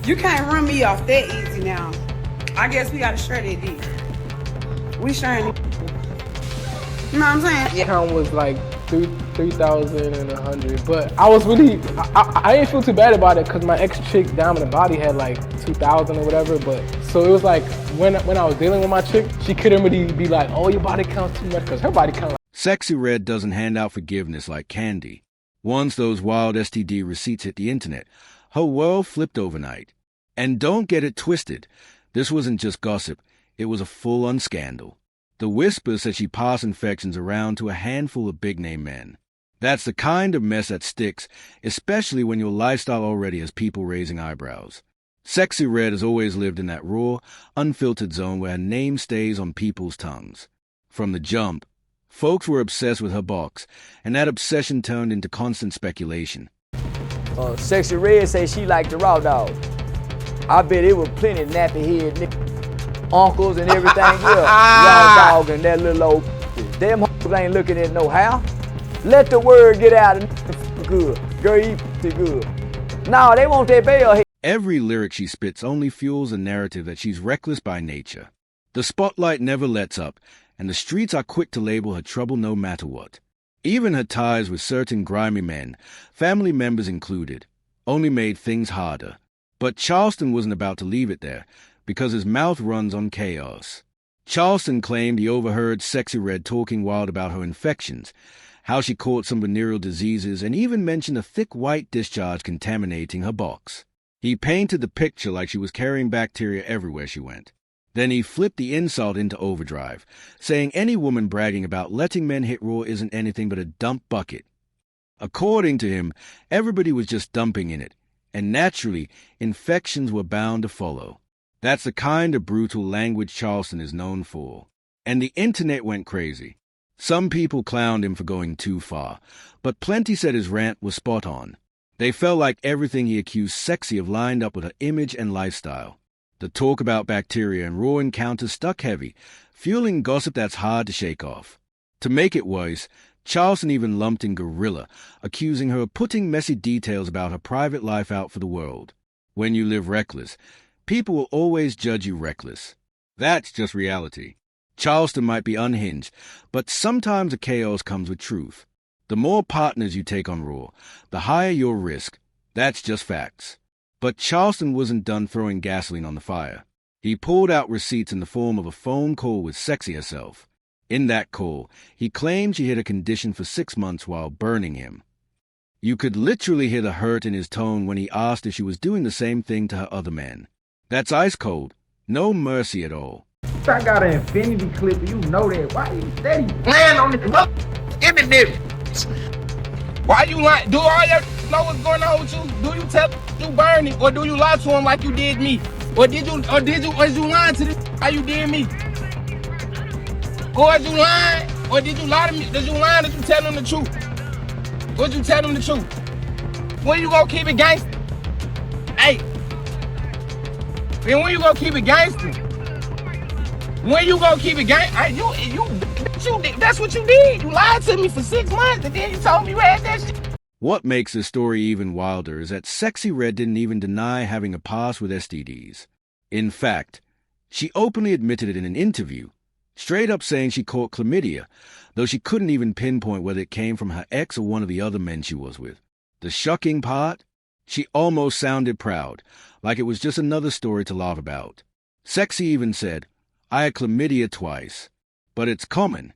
You can't run me off that easy now. I guess we gotta share that dick. We sharing it. You know what I'm saying? Yeah. Count was like 3,100, but I was really, I didn't feel too bad about it because my ex-chick down in the body had like 2,000 or whatever, but so it was like when I was dealing with my chick, she couldn't really be like, oh, your body counts too much, because her body count like. Sexy Red doesn't hand out forgiveness like Candy. Once those wild STD receipts hit the internet, her world flipped overnight. And don't get it twisted, this wasn't just gossip, it was a full-on scandal. The whispers said she passed infections around to a handful of big-name men. That's the kind of mess that sticks, especially when your lifestyle already has people raising eyebrows. Sexy Red has always lived in that raw, unfiltered zone where her name stays on people's tongues. From the jump, folks were obsessed with her box, and that obsession turned into constant speculation. Sexy Red say she liked the raw dog. I bet it was plenty nappy head niggas. Uncles and everything, yeah. Raw dog and that little old them hoes ain't looking at no how. Let the word get out and good. Girl, you good. No, they want that bail. Every lyric she spits only fuels a narrative that she's reckless by nature. The spotlight never lets up, and the streets are quick to label her trouble no matter what. Even her ties with certain grimy men, family members included, only made things harder. But Charleston wasn't about to leave it there, because his mouth runs on chaos. Charleston claimed he overheard Sexy Red talking wild about her infections, how she caught some venereal diseases, and even mentioned a thick white discharge contaminating her box. He painted the picture like she was carrying bacteria everywhere she went. Then he flipped the insult into overdrive, saying any woman bragging about letting men hit raw isn't anything but a dump bucket. According to him, everybody was just dumping in it, and naturally, infections were bound to follow. That's the kind of brutal language Charleston is known for. And the internet went crazy. Some people clowned him for going too far, but plenty said his rant was spot on. They felt like everything he accused Sexy of lined up with her image and lifestyle. The talk about bacteria and raw encounters stuck heavy, fueling gossip that's hard to shake off. To make it worse, Charleston even lumped in gorilla, accusing her of putting messy details about her private life out for the world. When you live reckless, people will always judge you reckless. That's just reality. Charleston might be unhinged, but sometimes the chaos comes with truth. The more partners you take on Raw, the higher your risk. That's just facts. But Charleston wasn't done throwing gasoline on the fire. He pulled out receipts in the form of a phone call with Sexy herself. In that call, he claimed she hid a condition for 6 months while burning him. You could literally hear the hurt in his tone when he asked if she was doing the same thing to her other men. That's ice cold. No mercy at all. I got an infinity clip, you know that. Why you steady playing on this? Give me this. Why you lying? Do all your know what's going on with you? Do you tell you burn it, or do you lie to him like you did me? Or is you lying to this? How you did me? Or is you lying? Or did you lie to me? Did you lie? Did you tell him the truth? Or did you tell him the truth? When you gonna keep it gangster? Hey. And when you gonna keep it gangster? When you gonna keep it gangster? That's what you did. You lied to me for 6 months and then you told me you had that shit. What makes this story even wilder is that Sexy Red didn't even deny having a past with STDs. In fact, she openly admitted it in an interview, straight up saying she caught chlamydia, though she couldn't even pinpoint whether it came from her ex or one of the other men she was with. The shocking part? She almost sounded proud, like it was just another story to laugh about. Sexy even said, "I had chlamydia twice, but it's common."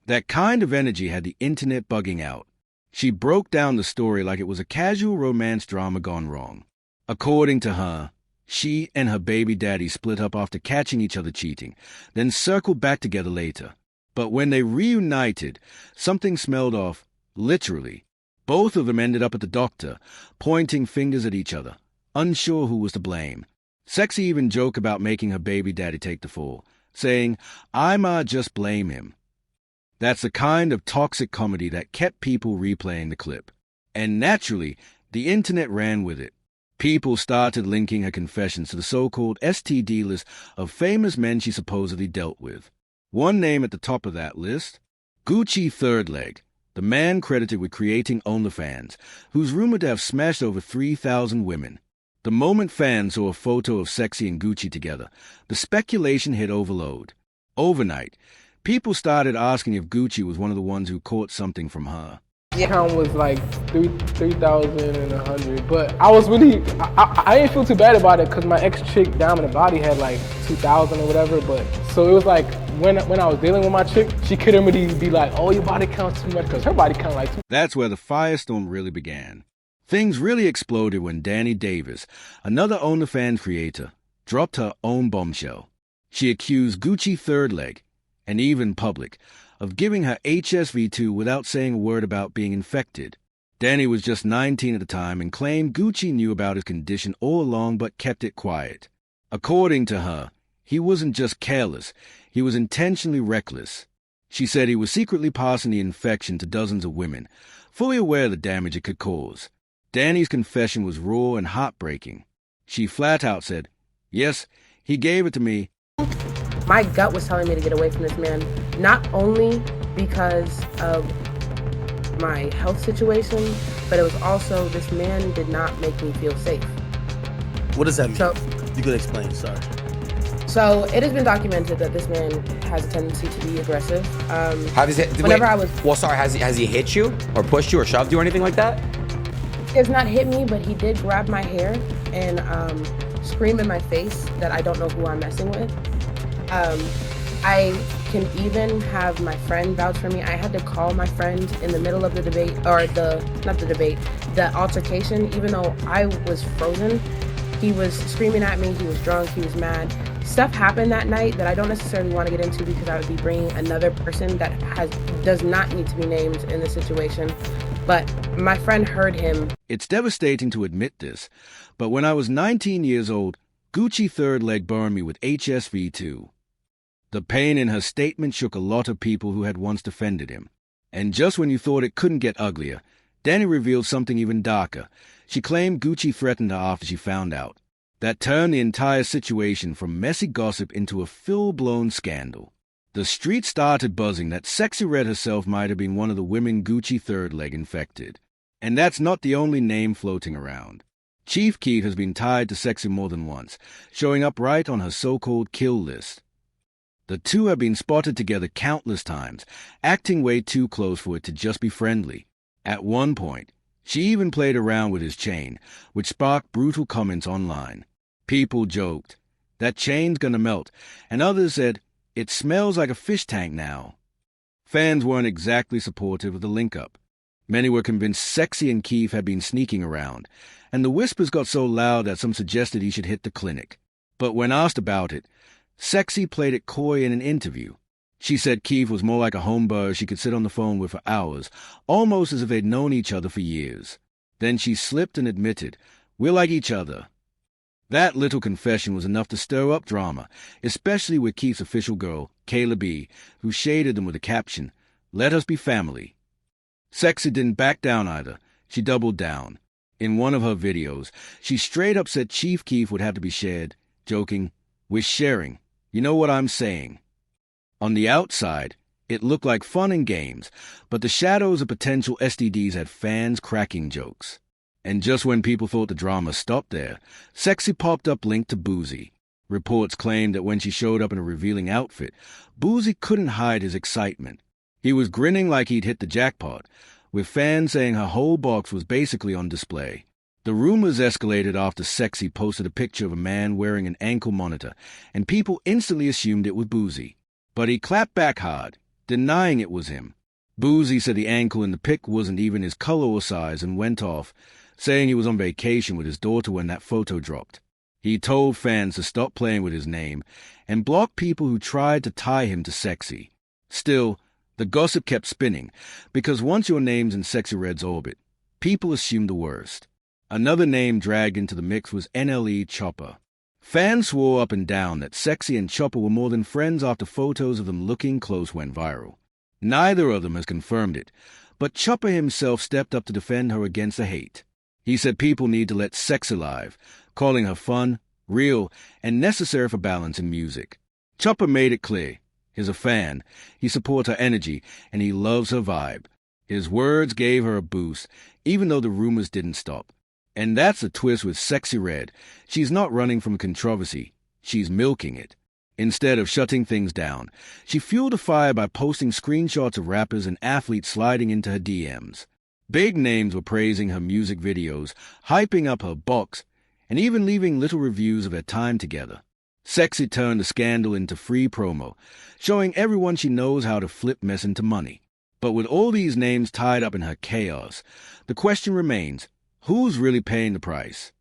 That kind of energy had the internet bugging out. She broke down the story like it was a casual romance drama gone wrong. According to her, she and her baby daddy split up after catching each other cheating, then circled back together later. But when they reunited, something smelled off, literally. Both of them ended up at the doctor, pointing fingers at each other, unsure who was to blame. Sexy even joked about making her baby daddy take the fall, saying, "I just blame him." That's the kind of toxic comedy that kept people replaying the clip. And naturally, the internet ran with it. People started linking her confessions to the so-called STD list of famous men she supposedly dealt with. One name at the top of that list, Gucci Third Leg, the man credited with creating OnlyFans, who's rumored to have smashed over 3,000 women. The moment fans saw a photo of Sexy and Gucci together, the speculation hit overload. Overnight, people started asking if Gucci was one of the ones who caught something from her. Count was like 3,100, but I was really, I didn't feel too bad about it because my ex-chick Dominant Body had like 2,000 or whatever, but so it was like when I was dealing with my chick, she couldn't really be like, oh, your body counts too much because her body count like 2,000. That's where the firestorm really began. Things really exploded when Danny Davis, another OnlyFans creator, dropped her own bombshell. She accused Gucci Third Leg, and even Public, of giving her HSV2 without saying a word about being infected. Danny was just 19 at the time and claimed Gucci knew about his condition all along but kept it quiet. According to her, he wasn't just careless, he was intentionally reckless. She said he was secretly passing the infection to dozens of women, fully aware of the damage it could cause. Danny's confession was raw and heartbreaking. She flat out said, "Yes, he gave it to me." My gut was telling me to get away from this man, not only because of my health situation, but it was also this man did not make me feel safe. What does that mean? So, you could explain, sorry. So it has been documented that this man has a tendency to be aggressive. Has he hit you or pushed you or shoved you or anything like that? He has not hit me, but he did grab my hair and scream in my face that I don't know who I'm messing with. I can even have my friend vouch for me. I had to call my friend in the middle of the debate, or the altercation, even though I was frozen. He was screaming at me, he was drunk, he was mad. Stuff happened that night that I don't necessarily want to get into because I would be bringing another person that does not need to be named in the situation. But my friend heard him. It's devastating to admit this, but when I was 19 years old, Gucci Third Leg burned me with HSV2. The pain in her statement shook a lot of people who had once defended him. And just when you thought it couldn't get uglier, Danny revealed something even darker. She claimed Gucci threatened her after she found out. That turned the entire situation from messy gossip into a full-blown scandal. The street started buzzing that Sexy Red herself might have been one of the women Gucci Third Leg infected. And that's not the only name floating around. Chief Keef has been tied to Sexy more than once, showing up right on her so-called kill list. The two have been spotted together countless times, acting way too close for it to just be friendly. At one point, she even played around with his chain, which sparked brutal comments online. People joked, "That chain's gonna melt," and others said, "It smells like a fish tank now." Fans weren't exactly supportive of the link-up. Many were convinced Sexy and Keef had been sneaking around, and the whispers got so loud that some suggested he should hit the clinic. But when asked about it, Sexy played it coy in an interview. She said Keef was more like a homebird she could sit on the phone with for hours, almost as if they'd known each other for years. Then she slipped and admitted, "We're like each other." That little confession was enough to stir up drama, especially with Keef's official girl, Kayla B., who shaded them with a caption, "Let us be family." Sexy didn't back down either. She doubled down. In one of her videos, she straight up said Chief Keef would have to be shared, joking, "We're sharing. You know what I'm saying." On the outside, it looked like fun and games, but the shadows of potential STDs had fans cracking jokes. And just when people thought the drama stopped there, Sexy popped up linked to Boozy. Reports claimed that when she showed up in a revealing outfit, Boozy couldn't hide his excitement. He was grinning like he'd hit the jackpot, with fans saying her whole box was basically on display. The rumors escalated after Sexy posted a picture of a man wearing an ankle monitor, and people instantly assumed it was Boozy. But he clapped back hard, denying it was him. Boozy said the ankle in the pic wasn't even his color or size and went off, saying he was on vacation with his daughter when that photo dropped. He told fans to stop playing with his name and block people who tried to tie him to Sexy. Still, the gossip kept spinning, because once your name's in Sexy Red's orbit, people assume the worst. Another name dragged into the mix was NLE Chopper. Fans swore up and down that Sexy and Chopper were more than friends after photos of them looking close went viral. Neither of them has confirmed it, but Chopper himself stepped up to defend her against the hate. He said people need to let Sex alive, calling her fun, real, and necessary for balance in music. Chopper made it clear. He's a fan, he supports her energy, and he loves her vibe. His words gave her a boost, even though the rumors didn't stop. And that's a twist with Sexy Red. She's not running from controversy. She's milking it. Instead of shutting things down, she fueled a fire by posting screenshots of rappers and athletes sliding into her DMs. Big names were praising her music videos, hyping up her box, and even leaving little reviews of their time together. Sexy turned the scandal into free promo, showing everyone she knows how to flip mess into money. But with all these names tied up in her chaos, the question remains, who's really paying the price?